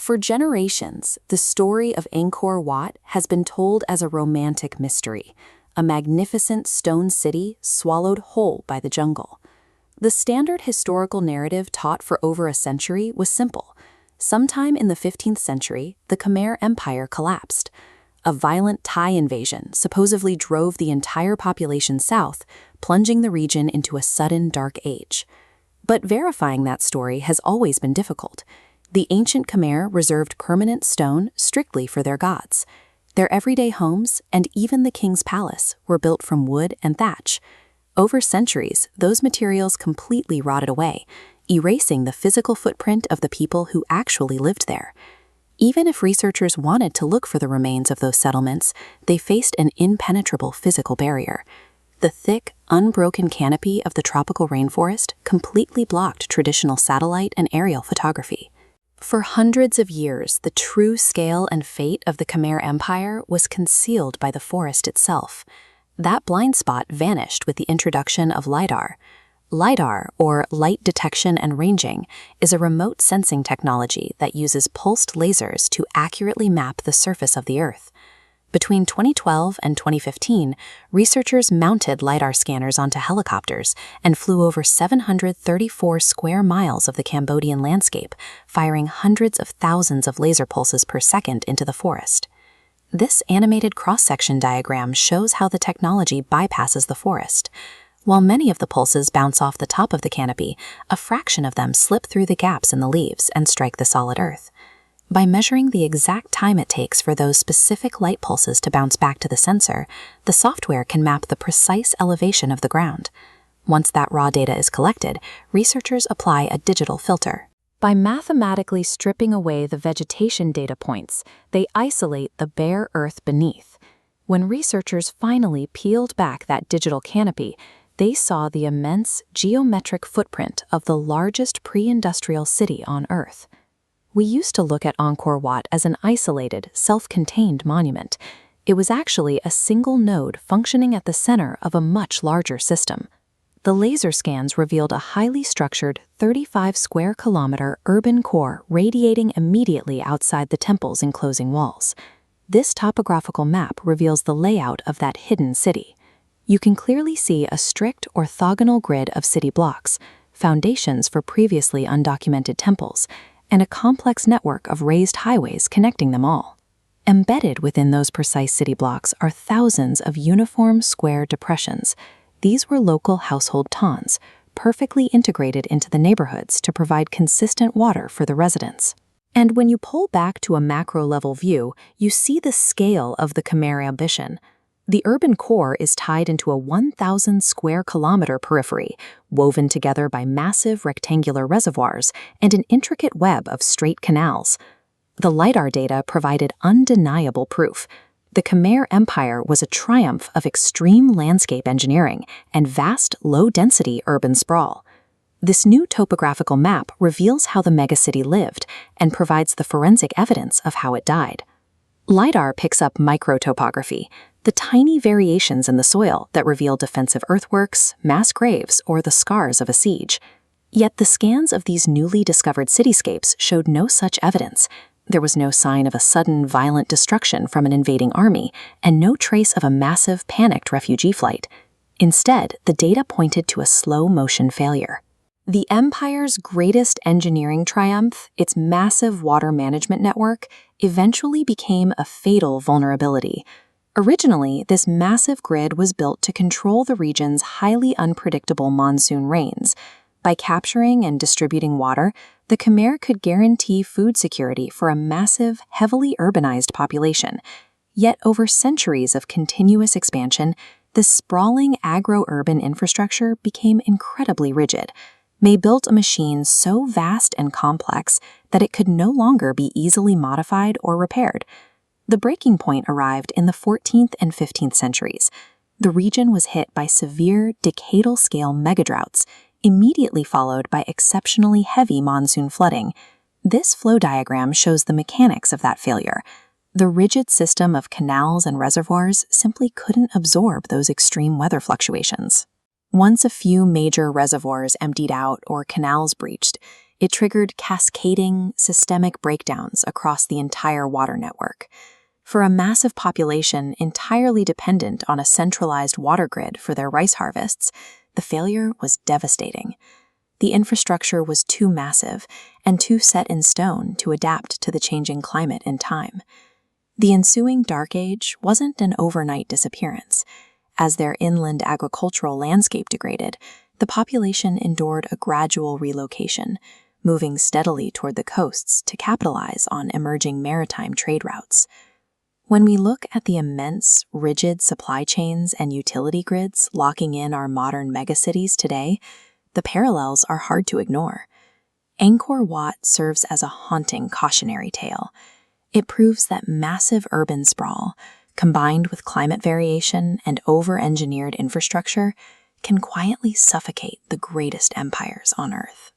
For generations, the story of Angkor Wat has been told as a romantic mystery, a magnificent stone city swallowed whole by the jungle. The standard historical narrative taught for over a century was simple. Sometime in the 15th century, the Khmer Empire collapsed. A violent Thai invasion supposedly drove the entire population south, plunging the region into a sudden dark age. But verifying that story has always been difficult. The ancient Khmer reserved permanent stone strictly for their gods. Their everyday homes, and even the king's palace, were built from wood and thatch. Over centuries, those materials completely rotted away, erasing the physical footprint of the people who actually lived there. Even if researchers wanted to look for the remains of those settlements, they faced an impenetrable physical barrier. The thick, unbroken canopy of the tropical rainforest completely blocked traditional satellite and aerial photography. For hundreds of years, the true scale and fate of the Khmer Empire was concealed by the forest itself. That blind spot vanished with the introduction of LiDAR. LiDAR, or light detection and ranging, is a remote sensing technology that uses pulsed lasers to accurately map the surface of the Earth. Between 2012 and 2015, researchers mounted LiDAR scanners onto helicopters and flew over 734 square miles of the Cambodian landscape, firing hundreds of thousands of laser pulses per second into the forest. This animated cross-section diagram shows how the technology bypasses the forest. While many of the pulses bounce off the top of the canopy, a fraction of them slip through the gaps in the leaves and strike the solid earth. By measuring the exact time it takes for those specific light pulses to bounce back to the sensor, the software can map the precise elevation of the ground. Once that raw data is collected, researchers apply a digital filter. By mathematically stripping away the vegetation data points, they isolate the bare earth beneath. When researchers finally peeled back that digital canopy, they saw the immense geometric footprint of the largest pre-industrial city on Earth. We used to look at Angkor Wat as an isolated, self-contained monument. It was actually a single node functioning at the center of a much larger system. The laser scans revealed a highly structured 35-square-kilometer urban core radiating immediately outside the temple's enclosing walls. This topographical map reveals the layout of that hidden city. You can clearly see a strict orthogonal grid of city blocks, foundations for previously undocumented temples, and a complex network of raised highways connecting them all. Embedded within those precise city blocks are thousands of uniform square depressions. These were local household ponds, perfectly integrated into the neighborhoods to provide consistent water for the residents. And when you pull back to a macro-level view, you see the scale of the Khmer ambition. The urban core is tied into a 1,000-square-kilometer periphery, woven together by massive rectangular reservoirs and an intricate web of straight canals. The LiDAR data provided undeniable proof. The Khmer Empire was a triumph of extreme landscape engineering and vast, low-density urban sprawl. This new topographical map reveals how the megacity lived and provides the forensic evidence of how it died. LiDAR picks up microtopography, the tiny variations in the soil that reveal defensive earthworks, mass graves, or the scars of a siege. Yet the scans of these newly discovered cityscapes showed no such evidence. There was no sign of a sudden, violent destruction from an invading army, and no trace of a massive, panicked refugee flight. Instead, the data pointed to a slow-motion failure. The empire's greatest engineering triumph, its massive water management network, eventually became a fatal vulnerability. Originally, this massive grid was built to control the region's highly unpredictable monsoon rains. By capturing and distributing water, the Khmer could guarantee food security for a massive, heavily urbanized population. Yet over centuries of continuous expansion, this sprawling agro-urban infrastructure became incredibly rigid. They built a machine so vast and complex that it could no longer be easily modified or repaired. The breaking point arrived in the 14th and 15th centuries. The region was hit by severe, decadal-scale megadroughts, immediately followed by exceptionally heavy monsoon flooding. This flow diagram shows the mechanics of that failure. The rigid system of canals and reservoirs simply couldn't absorb those extreme weather fluctuations. Once a few major reservoirs emptied out or canals breached, It triggered cascading, systemic breakdowns across the entire water network. For a massive population entirely dependent on a centralized water grid for their rice harvests, the failure was devastating. The infrastructure was too massive and too set in stone to adapt to the changing climate in time. The ensuing Dark Age wasn't an overnight disappearance. As their inland agricultural landscape degraded, the population endured a gradual relocation, moving steadily toward the coasts to capitalize on emerging maritime trade routes. When we look at the immense, rigid supply chains and utility grids locking in our modern megacities today, the parallels are hard to ignore. Angkor Wat serves as a haunting cautionary tale. It proves that massive urban sprawl, combined with climate variation and over-engineered infrastructure, can quietly suffocate the greatest empires on Earth.